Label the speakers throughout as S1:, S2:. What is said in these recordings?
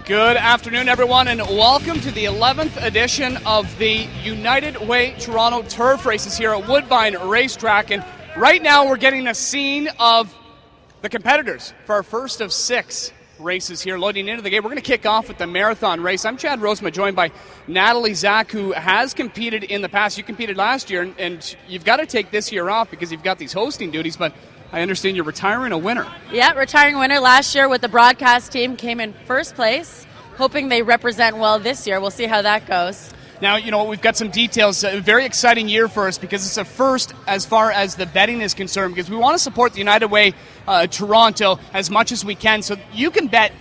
S1: Good afternoon, everyone, and welcome to the 11th edition of the United Way Toronto Turf Races here at Woodbine Racetrack. And right now we're getting a scene of the competitors for our first of 6 races here loading into the gate. We're going to kick off with the marathon race. I'm Chad Rosema, joined by Natalie Zach, who has competed in the past. You competed last year, and you've got to take this year off because you've got these hosting duties, but I understand you're retiring a winner. Yeah, retiring winner. Last year with the broadcast team, came in first place. Hoping they represent well this year. We'll see how that goes. Now, you know, we've got some details. A very exciting year for us because it's a first as far as the betting is concerned, because we want to support the United Way Toronto as much as we can. So you can bet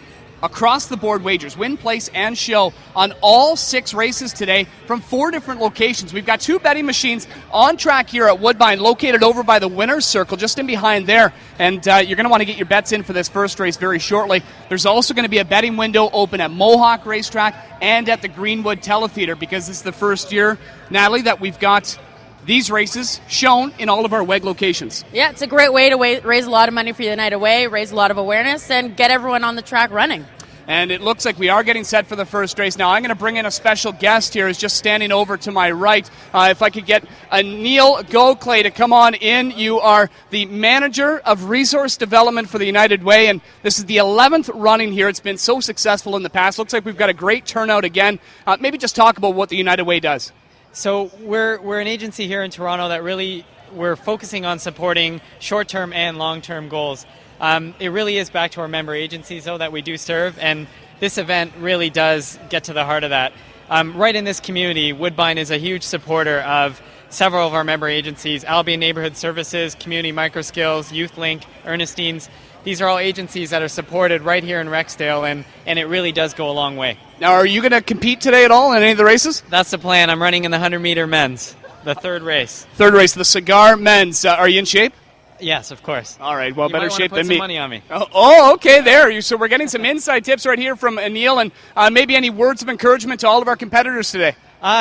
S1: across the board wagers, win, place, and show on all 6 races today from 4 different locations. We've got 2 betting machines on track here at Woodbine, located over by the winner's circle, just in behind there. And you're going to want to get your bets in for this first race very shortly. There's also going to be a betting window open at Mohawk Racetrack and at the Greenwood Teletheater, because this is the first year, Natalie, that we've got these races shown in all of our WEG locations. Yeah, it's a great way to raise a lot of money for United Way, raise a lot of awareness, and get everyone on the track running. And it looks like we are getting set for the first race. Now, I'm going to bring in a special guest here who's just standing over to my right. If I could get Neil Goclay to come on in. You are the Manager of Resource Development for the United Way, and this is the 11th running here. It's been so successful in the past. Looks like we've got a great turnout again. Maybe just talk about what the United Way does.
S2: So we're an agency here in Toronto that really, we're focusing on supporting short-term and long-term goals. It really is back to our member agencies, though, that we do serve, and this event really does get to the heart of that. Right in this community, Woodbine is a huge supporter of several of our member agencies: Albion Neighborhood Services, Community Microskills, YouthLink, Ernestine's. These are all agencies that are supported right here in Rexdale, and it really does go a long way. Now, are you going to compete today at all in any of the races? That's the plan. I'm running in the 100-meter men's, the third race. Third race, the Cigar Men's. Are you in shape? Yes, of course. All right, well, better shape than me. You might want to put some money on me. Oh, okay, there. So we're getting some inside tips right here from Neil, and maybe any words of encouragement to all of our competitors today.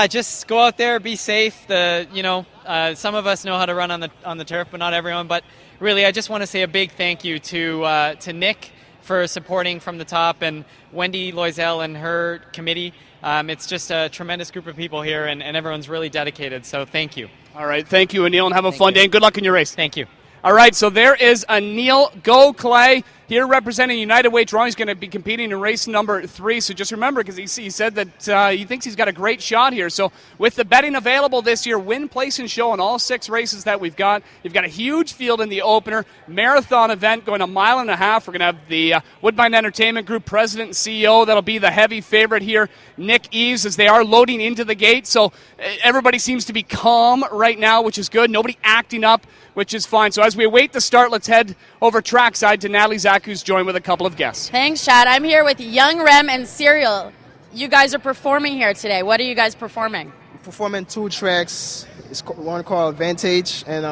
S2: Just go out there, be safe. Some of us know how to run on the turf, but not everyone. But really, I just want to say a big thank you to Nick for supporting from the top, and Wendy Loisel and her committee. It's just a tremendous group of people here, and everyone's really dedicated, so thank you. All right, thank you, Neil, and have a fun day, and good luck in your race. Thank you. All right, so there is Neil Goclay here representing United Way Toronto. He's going to be competing in race number 3. So just remember, because he said that he thinks he's got a great shot here. So with the betting available this year, win, place, and show in all 6 races that we've got. You've got a huge field in the opener. Marathon event going 1.5 miles. We're going to have the Woodbine Entertainment Group president and CEO. That'll be the heavy favorite here, Nick Eves, as they are loading into the gate. So everybody seems to be calm right now, which is good. Nobody acting up, which is fine. So as we await the start, let's head over trackside to Natalie Zach, who's joined with a couple of guests. Thanks, Chad. I'm here with Young Rem and Serial. You guys are performing here today. What are you guys performing?
S3: We're performing 2 tracks. It's one called Vantage, and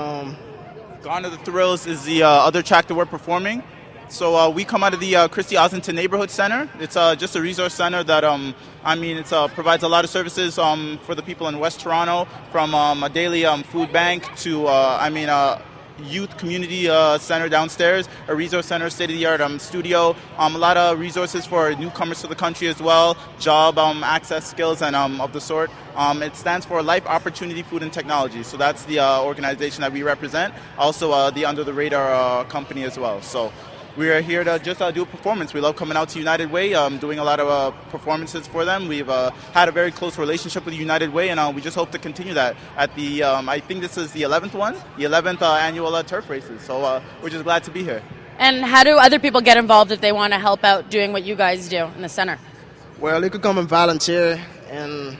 S4: Gone to the Thrills is the other track that we're performing. So we come out of the Christy Ossington Neighborhood Center. It's just a resource center that, it provides a lot of services for the people in West Toronto, from a daily food bank to, youth community center downstairs, a resource center, state-of-the-art studio, a lot of resources for newcomers to the country as well, job access skills and of the sort. It stands for Life Opportunity Food and Technology, so that's the organization that we represent, also the Under the Radar company as well. So we are here to just do a performance. We love coming out to United Way, doing a lot of performances for them. We've had a very close relationship with United Way, and we just hope to continue that at the, I think this is the 11th one, the 11th annual turf races. So we're just glad to be here.
S1: And how do other people get involved if they want to help out doing what you guys do in the center?
S3: Well, you could come and volunteer, and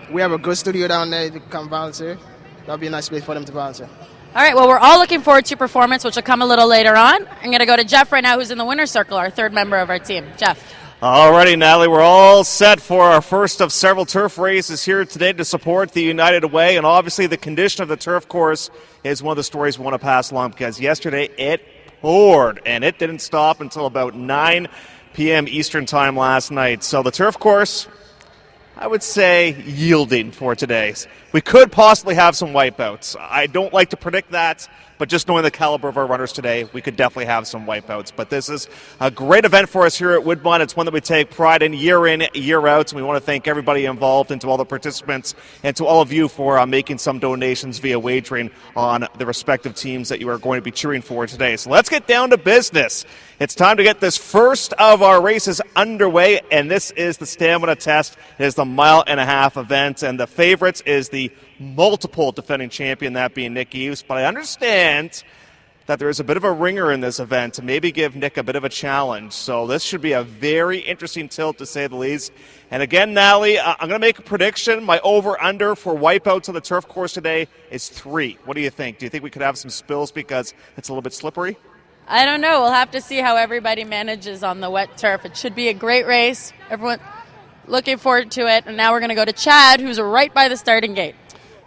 S3: we have a good studio down there. You can come volunteer. That'll be a nice place for them to volunteer.
S1: All right, well, we're all looking forward to your performance, which will come a little later on. I'm going to go to Jeff right now, who's in the winner's circle, our 3rd member of our team. Jeff.
S5: All righty, Natalie, we're all set for our first of several turf races here today to support the United Way, and obviously the condition of the turf course is one of the stories we want to pass along, because yesterday it poured, and it didn't stop until about 9 p.m. Eastern time last night. So the turf course, I would say, yielding for today. We could possibly have some wipeouts. I don't like to predict that, but just knowing the caliber of our runners today, we could definitely have some wipeouts. But this is a great event for us here at Woodbine. It's one that we take pride in, year year out, and we want to thank everybody involved and to all the participants and to all of you for making some donations via wagering on the respective teams that you are going to be cheering for today. So let's get down to business. It's time to get this first of our races underway, and this is the stamina test. It is the 1.5 mile event, and the favorites is the multiple defending champion, that being Nick Eves. But I understand that there is a bit of a ringer in this event to maybe give Nick a bit of a challenge. So this should be a very interesting tilt, to say the least. And again, Natalie, I'm going to make a prediction. My over-under for wipeouts on the turf course today is 3. What do you think? Do you think we could have some spills because it's a little bit slippery?
S6: I don't know. We'll have to see how everybody manages on the wet turf. It should be a great race. Everyone looking forward to it. And now we're going to go to Chad, who's right by the starting gate.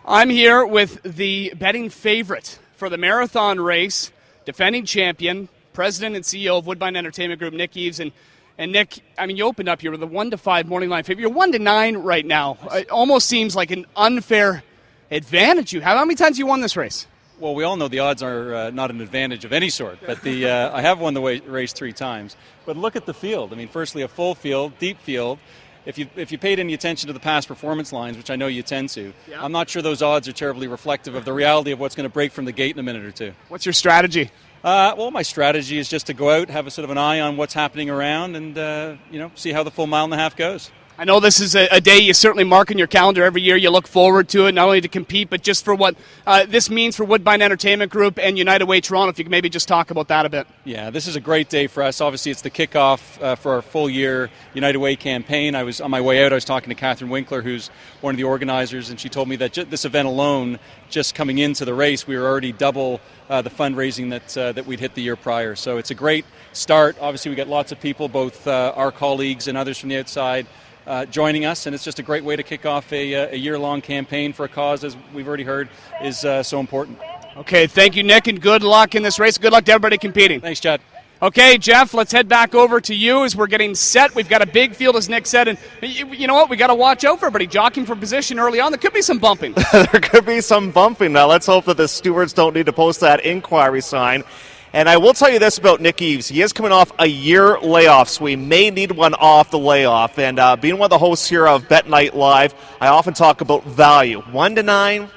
S1: I'm here with the betting favorite for the marathon race, defending champion, president and CEO of Woodbine Entertainment Group, Nick Eves. And Nick, I mean, you opened up here with a 1-5 morning line favorite. You're 1-9 right now. It almost seems like an unfair advantage you have. How many times have you won this race?
S7: Well, we all know the odds are not an advantage of any sort, but I have won the race 3 times. But look at the field. I mean, firstly, a full field, deep field. If you paid any attention to the past performance lines, which I know you tend to, yeah. I'm not sure those odds are terribly reflective of the reality of what's going to break from the gate in a minute or two.
S1: What's your strategy?
S7: Well, my strategy is just to go out, have a sort of an eye on what's happening around, and see how the full 1.5 miles goes. I
S1: know this is a day you certainly mark in your calendar every year. You look forward to it, not only to compete, but just for what this means for Woodbine Entertainment Group and United Way Toronto. If you could maybe just talk about that a bit. Yeah, this is a great day for us. Obviously, it's the kickoff for our full-year United Way campaign. I was on my way out, I was talking to Catherine Winkler, who's one of the organizers, and she told me that this event alone, just coming into the race, we were already double the fundraising that we'd hit the year prior. So it's a great start. Obviously, we got lots of people, both our colleagues and others from the outside, joining us, and it's just a great way to kick off a year-long campaign for a cause, as we've already heard, is so important. Okay, thank you, Nick, and good luck in this race. Good luck to everybody competing. Thanks, Chad. Okay, Jeff, let's head back over to you as we're getting set. We've got a big field, as Nick said, and you know what? We got to watch out for everybody jockeying for position early on. There could be some bumping.
S5: There could be some bumping. Now, let's hope that the stewards don't need to post that inquiry sign. And I will tell you this about Nick Eves. He is coming off a year layoff, so we may need one off the layoff. And being one of the hosts here of Bet Night Live, I often talk about value. 1-9,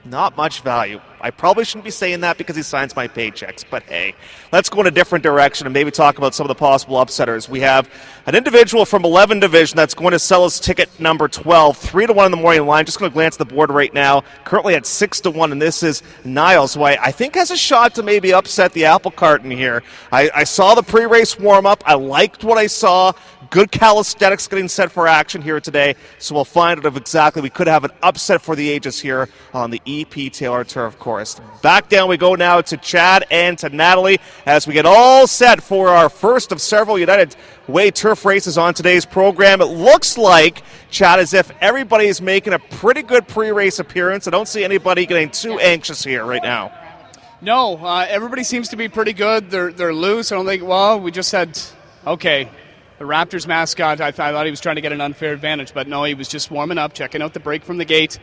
S5: not much value. I probably shouldn't be saying that because he signs my paychecks, but hey, let's go in a different direction and maybe talk about some of the possible upsetters. We have an individual from 11 Division that's going to sell his ticket number 12, 3-1 in the morning line. Just going to glance at the board right now, currently at 6-1, and this is Niles, who I think has a shot to maybe upset the apple cart in here. I saw the pre-race warm-up. I liked what I saw. Good calisthenics getting set for action here today, so we'll find out if exactly we could have an upset for the ages here on the EP Taylor Turf Course. Back down we go now to Chad and to Natalie as we get all set for our first of several United Way turf races on today's program. It looks like, Chad, as if everybody is making a pretty good pre-race appearance. I don't see anybody getting too anxious here right now.
S1: No, everybody seems to be pretty good. They're loose. I don't think, well, we just had, okay, the Raptors mascot, I thought he was trying to get an unfair advantage, but no, he was just warming up, checking out the break from the gate.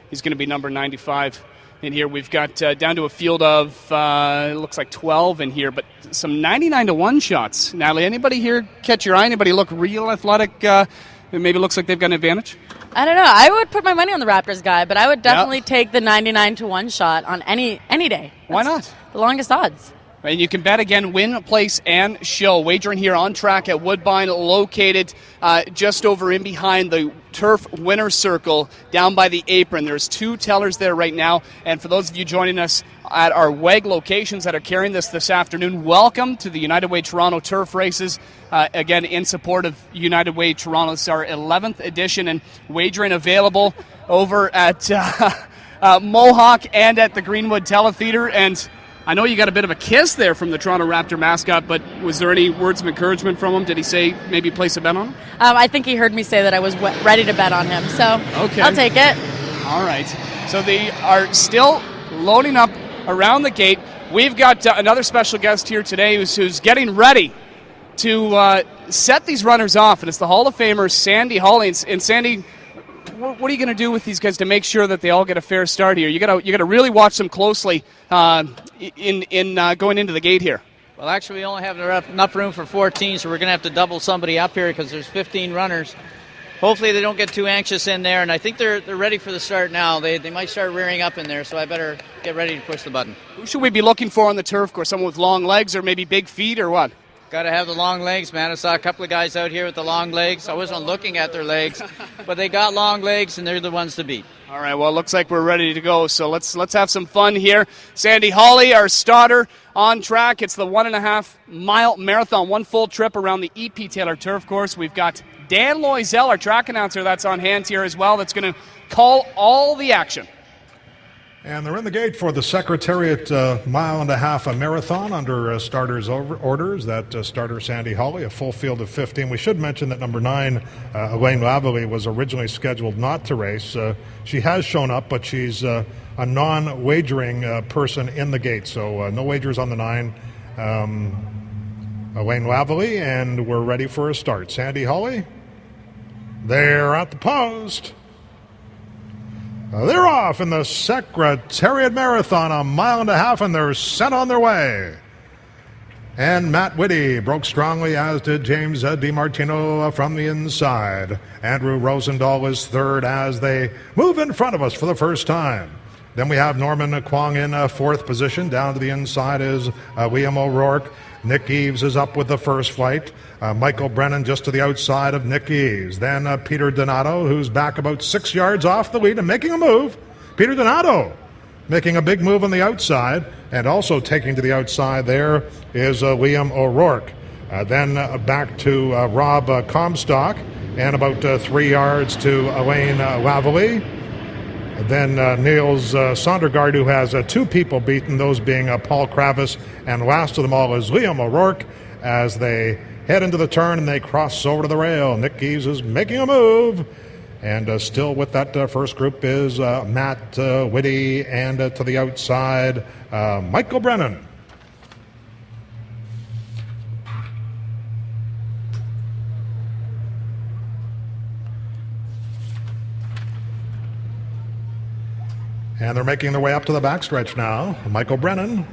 S1: He's going to be number 95 in here. We've got down to a field of, it looks like 12 in here, but some 99-1 shots. Natalie, anybody here catch your eye? Anybody look real athletic? It maybe looks like they've got an advantage?
S6: I don't know. I would put my money on the Raptors guy, but I would definitely take the 99-1 shot on any day.
S1: Why not?
S6: The longest odds.
S1: And you can bet again, win, place, and show. Wagering here on track at Woodbine, located just over in behind the turf winner's circle down by the apron. There's 2 tellers there right now. And for those of you joining us at our WEG locations that are carrying this afternoon, welcome to the United Way Toronto Turf Races. Again, in support of United Way Toronto. This is our 11th edition, and wagering available over at Mohawk and at the Greenwood Teletheater. And I know you got a bit of a kiss there from the Toronto Raptor mascot, but was there any words of encouragement from him? Did he say maybe place a bet on him?
S6: I think he heard me say that I was ready to bet on him, so okay. I'll take it.
S1: All right. So they are still loading up around the gate. We've got another special guest here today who's getting ready to set these runners off, and it's the Hall of Famer Sandy Hawley. And Sandy, what are you going to do with these guys to make sure that they all get a fair start here? You got to really watch them closely in going into the gate here.
S8: Well, actually, we only have enough room for 14, so we're going to have to double somebody up here because there's 15 runners. Hopefully they don't get too anxious in there, and I think they're ready for the start now. They might start rearing up in there, so I better get ready to push the button.
S1: Who should we be looking for on the turf course? Someone with long legs or maybe big feet or what?
S8: Got to have the long legs, man. I saw a couple of guys out here with the long legs. I wasn't looking at their legs, but they got long legs, and they're the ones to beat.
S1: All right, well, it looks like we're ready to go, so let's have some fun here. Sandy Hawley, our starter, on track. It's the 1.5-mile marathon, one full trip around the E.P. Taylor turf course. We've got Dan Loisel, our track announcer, that's on hand here as well, that's going to call all the action.
S9: And they're in the gate for the Secretariat 1.5-mile marathon under starters' orders. That starter, Sandy Hawley, a full field of 15. We should mention that number 9, Elaine Lavallee, was originally scheduled not to race. She has shown up, but she's a non-wagering person in the gate, so no wagers on the 9. Elaine Lavallee, and we're ready for a start. Sandy Hawley, they're at the post. They're off in the Secretariat Marathon, 1.5 miles, and they're sent on their way. And Matt Whitty broke strongly, as did James DiMartino from the inside. Andrew Rosendahl is third as they move in front of us for the first time. Then we have Norman Kwong in fourth position. Down to the inside is Liam O'Rourke. Nick Eves is up with the first flight. Michael Brennan just to the outside of Nick Eves. Then Peter Donato, who's back about 6 yards off the lead and making a move. Peter Donato making a big move on the outside, and also taking to the outside there is Liam O'Rourke. Then back to Rob Comstock, and about 3 yards to Elaine Lavallee. Then Niels Sondergaard, who has 2 people beaten, those being Paul Kravis, and last of them all is Liam O'Rourke as they head into the turn and they cross over to the rail. Nick Eves is making a move, and still with that first group is Matt Whitty, and to the outside, Michael Brennan. And they're making their way up to the backstretch now. Michael Brennan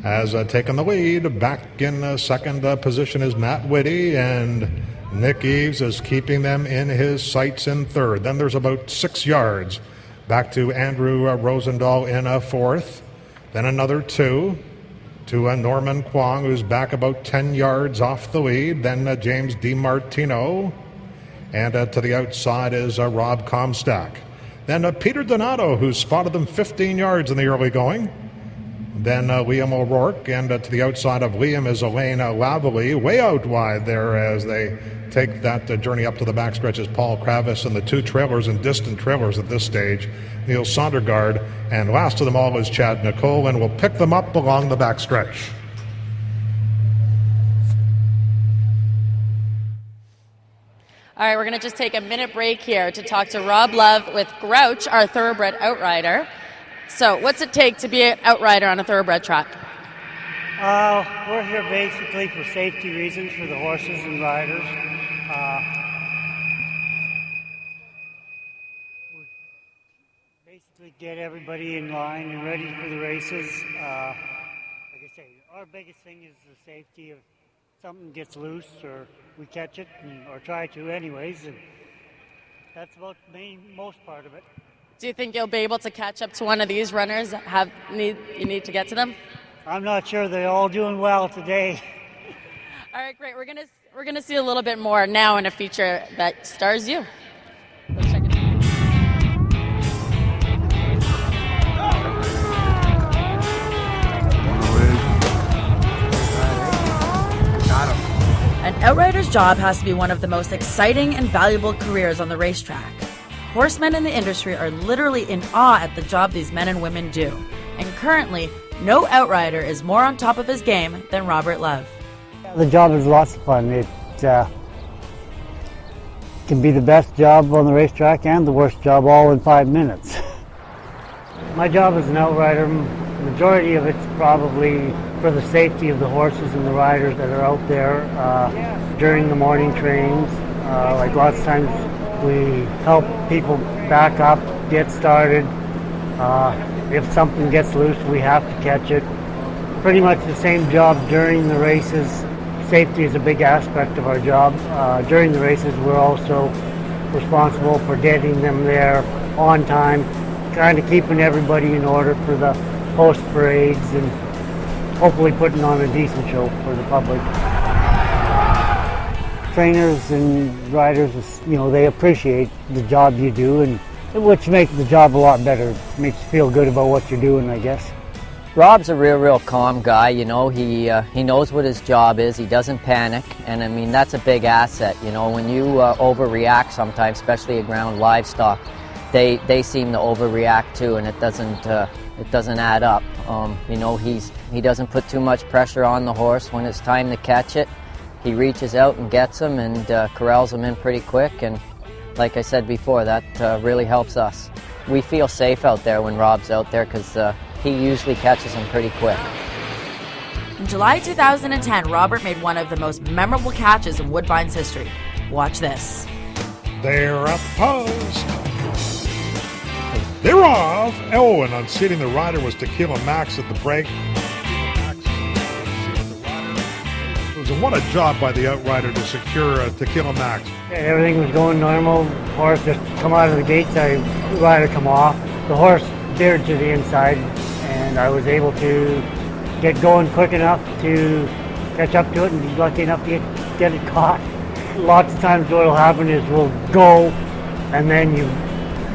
S9: has taken the lead. Back in second position is Matt Whitty, and Nick Eves is keeping them in his sights in third. Then there's about 6 yards. Back to Andrew Rosendahl in fourth. Then another 2 to Norman Kwong, who's back about 10 yards off the lead. Then James DiMartino. And to the outside is Rob Comstock. Then Peter Donato, who spotted them 15 yards in the early going. Then Liam O'Rourke, and to the outside of Liam is Elaine Lavallee, way out wide there as they take that journey up to the backstretch is Paul Kravis, and the 2 trailers and distant trailers at this stage, Niels Sondergaard, and last of them all is Chad Nicole, and we'll pick them up along the backstretch.
S6: All right, we're going to just take a minute break here to talk to Rob Love with Grouch, our thoroughbred outrider. So what's it take to be an outrider on a thoroughbred track?
S10: We're here basically for safety reasons for the horses and riders. We basically get everybody in line and ready for the races. Like I say, our biggest thing is the safety of something gets loose or we catch it, or try to anyways, and that's about the most part of it.
S6: Do you think you'll be able to catch up to one of these runners you need to get to them?
S10: I'm not sure. They're all doing well today.
S6: All right, great. We're gonna see a little bit more now in a feature that stars you. Let's check it out.
S11: An outrider's job has to be one of the most exciting and valuable careers on the racetrack. Horsemen in the industry are literally in awe at the job these men and women do. And currently, no outrider is more on top of his game than Robert Love.
S10: The job is lots of fun. It can be the best job on the racetrack and the worst job all in 5 minutes. My job as an outrider, the majority of it's probably for the safety of the horses and the riders that are out there during the morning trains. Like lots of times We help people back up, get started. If something gets loose, we have to catch it. Pretty much the same job during the races. Safety is a big aspect of our job. During the races, we're also responsible for getting them there on time, kind of keeping everybody in order for the post parades and hopefully putting on a decent show for the public. Trainers and riders, they appreciate the job you do, and which makes the job a lot better. Makes you feel good about what you're doing, I guess.
S12: Rob's a real calm guy, he knows what his job is, he doesn't panic, and I mean that's a big asset, when you overreact sometimes, especially around livestock, they seem to overreact too, and it doesn't add up. He doesn't put too much pressure on the horse. When it's time to catch it, he reaches out and gets him and corrals him in pretty quick, and like I said before, that really helps us. We feel safe out there when Rob's out there because he usually catches them pretty quick.
S11: In July 2010, Robert made one of the most memorable catches in Woodbine's history. Watch this.
S9: They're up post. They're off. Oh, and unseating the rider was Tequila Max at the break. What a job by the Outrider to secure Tequila Max.
S10: Everything was going normal. Horse just come out of the gates, rider come off. The horse veered to the inside, and I was able to get going quick enough to catch up to it and be lucky enough to get it caught. Lots of times what will happen is we'll go, and then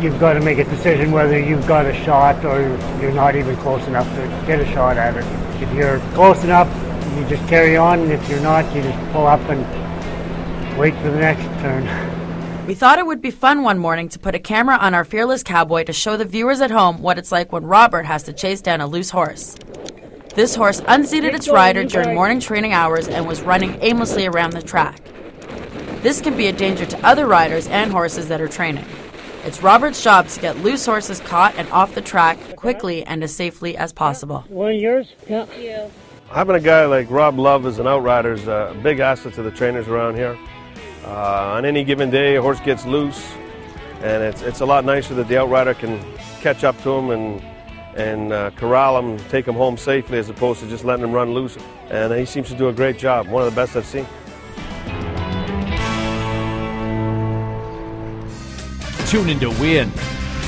S10: you've got to make a decision whether you've got a shot or you're not even close enough to get a shot at it. If you're close enough, you just carry on, and if you're not, you just pull up and wait for the next turn.
S11: We thought it would be fun one morning to put a camera on our fearless cowboy to show the viewers at home what it's like when Robert has to chase down a loose horse. This horse unseated its rider during morning training hours and was running aimlessly around the track. This can be a danger to other riders and horses that are training. It's Robert's job to get loose horses caught and off the track quickly and as safely as possible.
S10: One of yours?
S13: Yeah. Having a guy like Rob Love as an outrider is a big asset to the trainers around here. On any given day, a horse gets loose, and it's a lot nicer that the outrider can catch up to him and corral him, take him home safely, as opposed to just letting him run loose. And he seems to do a great job, one of the best I've seen.
S14: Tune in to win.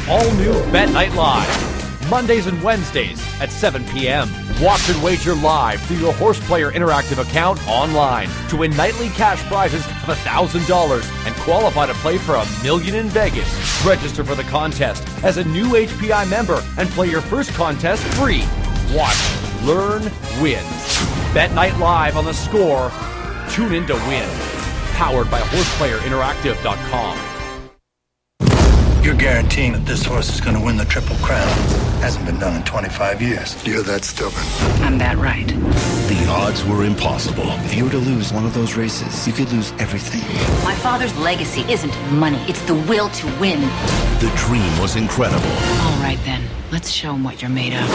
S14: All new Bet Night Live, Mondays and Wednesdays at 7 p.m. Watch and wager live through your Horse Player Interactive account online to win nightly cash prizes of $1,000 and qualify to play for $1 million in Vegas. Register for the contest as a new HPI member and play your first contest free. Watch, learn, win. Bet Night Live on the Score. Tune in to win. Powered by HorsePlayerInteractive.com.
S15: You're guaranteeing that this horse is going to win the Triple Crown. Hasn't been done in 25 years. You're that stubborn.
S16: I'm that right.
S17: The odds were impossible. If you were to lose one of those races, you could lose everything.
S16: My father's legacy isn't money. It's the will to win.
S17: The dream was incredible.
S16: All right, then. Let's show them what you're made of.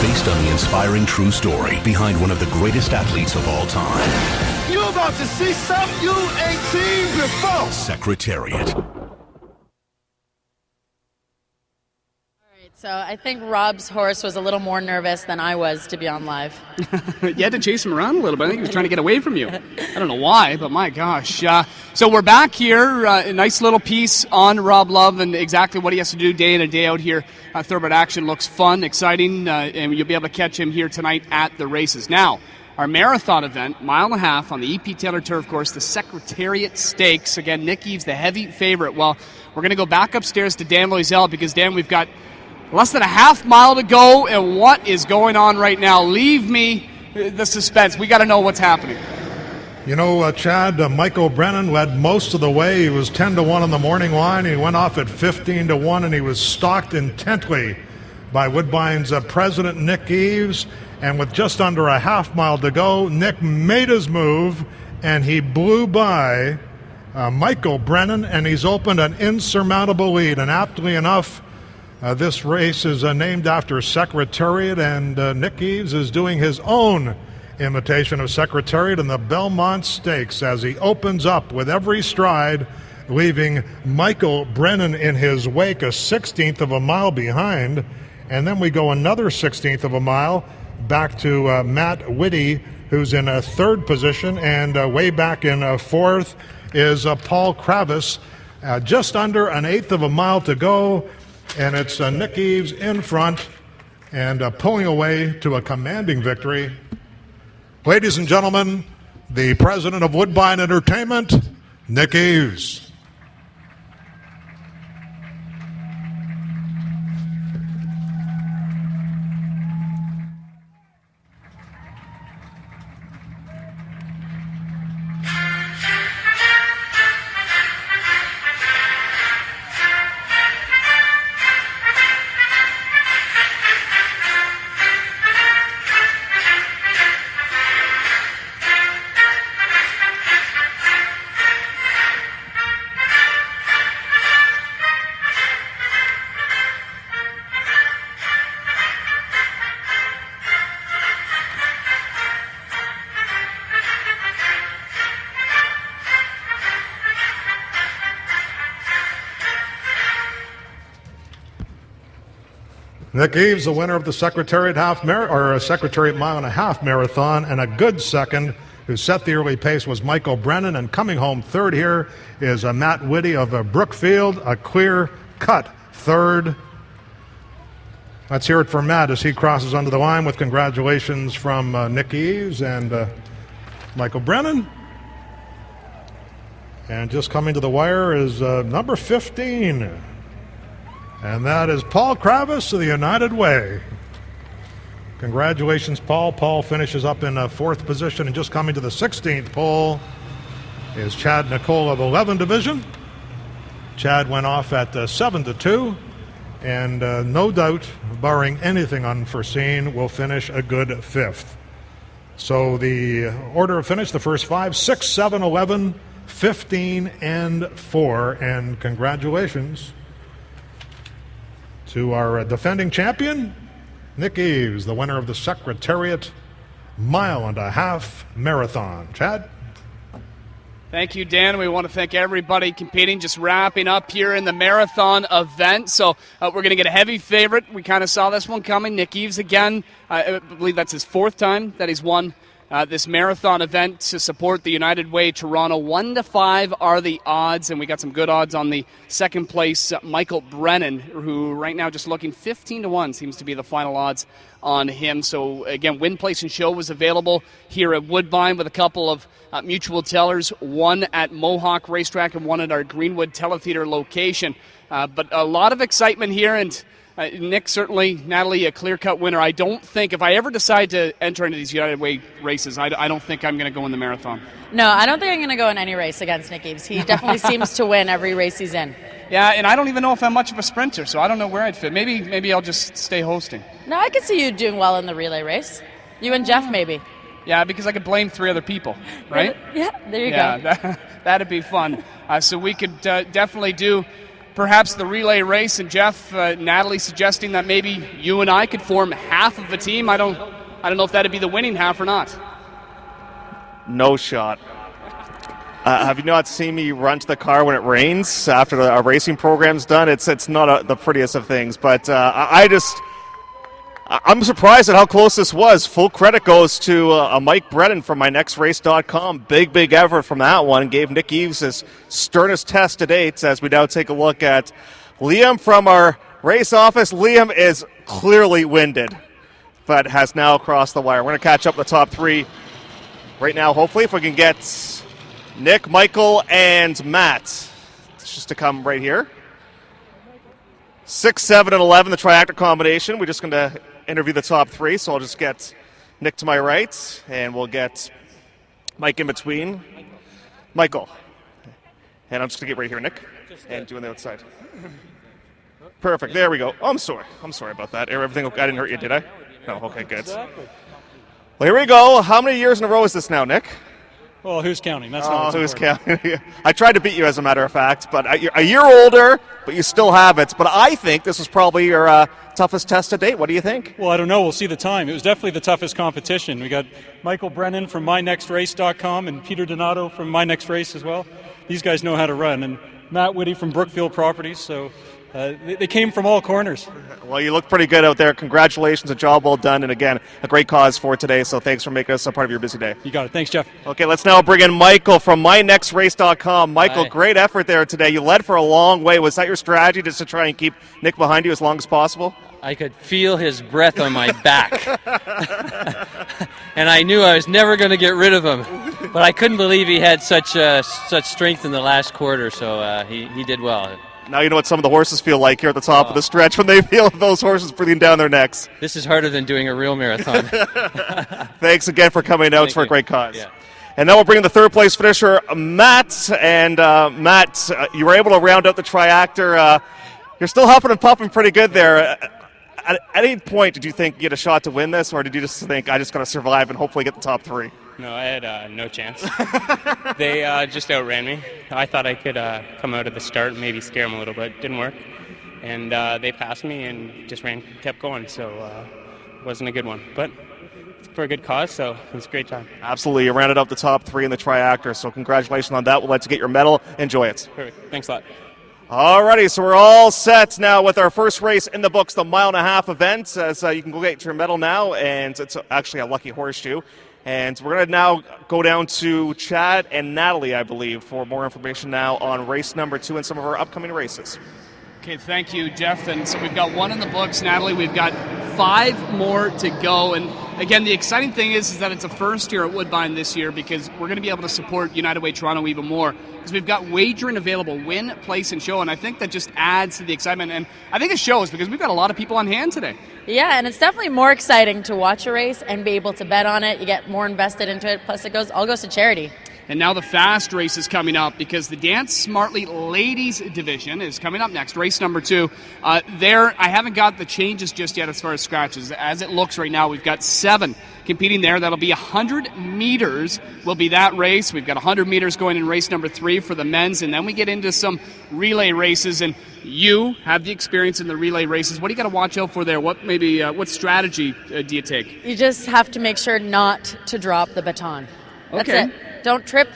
S17: Based on the inspiring true story behind one of the greatest athletes of all time.
S18: You're about to see something you ain't seen before.
S17: Secretariat.
S6: So I think Rob's horse was a little more nervous than I was to be on live.
S1: You had to chase him around a little bit. I think he was trying to get away from you. I don't know why, but my gosh. So we're back here. A nice little piece on Rob Love and exactly what he has to do day in and day out here. Thoroughbred action looks fun, exciting, and you'll be able to catch him here tonight at the races. Now, our marathon event, 1.5 miles on the E.P. Taylor Turf Course, the Secretariat Stakes. Again, Nick Eves, the heavy favorite. Well, we're going to go back upstairs to Dan Loisel because, Dan, we've got less than a half mile to go, and what is going on right now? Leave me the suspense. We got to know what's happening.
S9: You know, Chad, Michael Brennan led most of the way. He was 10-1 on the morning line. He went off at 15-1, and he was stalked intently by Woodbine's president, Nick Eves. And with just under a half mile to go, Nick made his move, and he blew by Michael Brennan, and he's opened an insurmountable lead. And aptly enough, this race is named after Secretariat, and Nick Eves is doing his own imitation of Secretariat in the Belmont Stakes as he opens up with every stride leaving Michael Brennan in his wake a 16th of a mile behind. And then we go another 16th of a mile back to Matt Whitty, who's in a third position, and way back in fourth is Paul Kravis. Just under an eighth of a mile to go, and it's Nick Eves in front and pulling away to a commanding victory. Ladies and gentlemen, the president of Woodbine Entertainment, Nick Eves. Nick Eves, the winner of the Secretariat Mile and a Half Marathon, and a good second. Who set the early pace was Michael Brennan, and coming home third here is Matt Whitty of Brookfield, a clear-cut third. Let's hear it for Matt as he crosses under the line with congratulations from Nick Eves and Michael Brennan. And just coming to the wire is number 15. And that is Paul Kravis of the United Way. Congratulations, Paul. Paul finishes up in fourth position, and just coming to the 16th pole is Chad Nicole of 11 Division. Chad went off at 7-2, and no doubt, barring anything unforeseen, will finish a good fifth. So the order of finish, the first 5, 6, 7, 11, 15, and 4. And congratulations to our defending champion, Nick Eves, the winner of the Secretariat Mile and a Half Marathon. Chad?
S1: Thank you, Dan. We want to thank everybody competing, just wrapping up here in the marathon event. So we're going to get a heavy favorite. We kind of saw this one coming. Nick Eves again. I believe that's his fourth time that he's won this marathon event to support the United Way Toronto. 1-5 are the odds, and we got some good odds on the second place, Michael Brennan, who right now just looking 15-1 seems to be the final odds on him. So again, Win, Place, and Show was available here at Woodbine with a couple of mutual tellers, one at Mohawk Racetrack and one at our Greenwood Teletheater location. But a lot of excitement here, and Nick, certainly, Natalie, a clear-cut winner. I don't think, if I ever decide to enter into these United Way races, I don't think I'm going to go in the marathon.
S6: No, I don't think I'm going to go in any race against Nick Eves. He definitely seems to win every race he's in.
S1: Yeah, and I don't even know if I'm much of a sprinter, so I don't know where I'd fit. Maybe I'll just stay hosting.
S6: No, I could see you doing well in the relay race. You and Jeff, maybe.
S1: Yeah, because I could blame 3 other people, right?
S6: Yeah, there you go.
S1: That'd be fun. So we could definitely do perhaps the relay race, and Jeff, Natalie suggesting that maybe you and I could form half of a team. I don't know if that'd be the winning half or not.
S5: No shot. Have you not seen me run to the car when it rains after our racing program's done? It's not the prettiest of things, but I'm surprised at how close this was. Full credit goes to Mike Brennan from mynextrace.com. Big effort from that one. Gave Nick Eves his sternest test to date as we now take a look at Liam from our race office. Liam is clearly winded, but has now crossed the wire. We're going to catch up the top 3 right now, hopefully, if we can get Nick, Michael, and Matt. It's just to come right here. 6, 7, and 11, the triactor combination. We're just going to interview the top 3, so I'll just get Nick to my right, and we'll get Mike in between. Michael. And I'm just going to get right here, Nick, and do on the outside. Perfect. There we go. Oh, I'm sorry about that. Everything, I didn't hurt you, did I? No, okay, good. Well, here we go. How many years in a row is this now, Nick?
S7: Well, who's counting? That's not
S5: who's counting. I tried to beat you, as a matter of fact, but you're a year older, but you still have it. But I think this was probably your toughest test to date. What do you think?
S7: Well, I don't know. We'll see the time. It was definitely the toughest competition. We got Michael Brennan from mynextrace.com and Peter Donato from mynextrace as well. These guys know how to run, and Matt Whitty from Brookfield Properties. So they came from all corners.
S5: Well, you look pretty good out there. Congratulations, a job well done, and again, a great cause for today. So thanks for making us a part of your busy day.
S7: You got it. Thanks, Jeff.
S5: Okay, let's now bring in Michael from mynextrace.com. Michael,
S19: Hi.
S5: Great effort there today. You led for a long way. Was that your strategy, just to try and keep Nick behind you as long as possible?
S19: I could feel his breath on my back. And I knew I was never going to get rid of him. But I couldn't believe he had such strength in the last quarter, so he did well.
S5: Now you know what some of the horses feel like here at the top of the stretch when they feel those horses breathing down their necks.
S19: This is harder than doing a real marathon.
S5: Thanks again for coming out. It's for a great cause.
S19: Yeah.
S5: And now we'll bring in the third place finisher, Matt. And Matt, you were able to round out the triactor. You're still huffing and puffing pretty good there. At any point, did you think you had a shot to win this, or did you just think, I just got to survive and hopefully get the top three?
S20: No, I had no chance. They just outran me. I thought I could come out at the start and maybe scare them a little bit. Didn't work. And they passed me and just kept going. So it wasn't a good one. But for a good cause, so it was a great time.
S5: Absolutely. You rounded out the top three in the triactor, so congratulations on that. We'll let you get your medal. Enjoy it.
S20: Perfect. Thanks a lot.
S5: Alrighty, so we're all set now with our first race in the books, the mile-and-a-half event. As you can go get your medal now, and it's actually a lucky horseshoe. And we're going to now go down to Chad and Natalie, I believe, for more information now on race number 2 and some of our upcoming races.
S1: Okay, thank you, Jeff. And so we've got one in the books, Natalie. We've got 5 more to go. And again, the exciting thing is that it's a first here at Woodbine this year, because we're going to be able to support United Way Toronto even more, because we've got wagering available, win, place, and show. And I think that just adds to the excitement. And I think it shows because we've got a lot of people on hand today.
S6: Yeah, and it's definitely more exciting to watch a race and be able to bet on it. You get more invested into it. Plus, it all goes to charity.
S1: And now the fast race is coming up, because the Dance Smartly Ladies Division is coming up next, race number 2. There, I haven't got the changes just yet as far as scratches. As it looks right now, we've got 7 competing there. That'll be 100 meters will be that race. We've got 100 meters going in race number 3 for the men's, and then we get into some relay races. And you have the experience in the relay races. What do you got to watch out for there? What strategy do you take?
S6: You just have to make sure not to drop the baton. That's
S1: Okay.
S6: it. Don't trip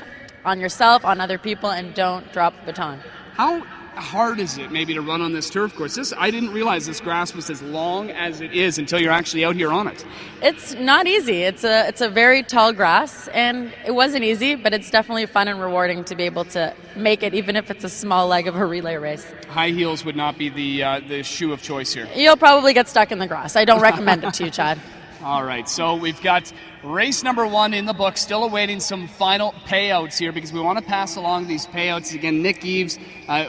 S6: on yourself, on other people, and don't drop the baton.
S1: How hard is it maybe to run on this turf course? I didn't realize this grass was as long as it is until you're actually out here on it.
S6: It's not easy. It's a very tall grass, and it wasn't easy, but it's definitely fun and rewarding to be able to make it, even if it's a small leg of a relay race.
S1: High heels would not be the shoe of choice here.
S6: You'll probably get stuck in the grass. I don't recommend it to you, Chad.
S1: All right, so we've got race number 1 in the book, still awaiting some final payouts here, because we want to pass along these payouts. Again, Nick Eves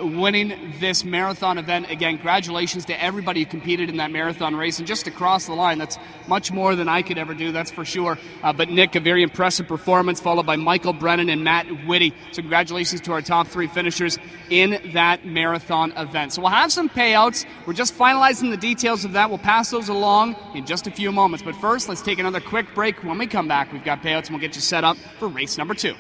S1: winning this marathon event. Again, congratulations to everybody who competed in that marathon race. And just across the line, that's much more than I could ever do, that's for sure. But Nick, a very impressive performance, followed by Michael Brennan and Matt Whitty. So congratulations to our top 3 finishers in that marathon event. So we'll have some payouts. We're just finalizing the details of that. We'll pass those along in just a few moments. But first, let's take another quick break. When we come back, we've got payouts, and we'll get you set up for race number 2.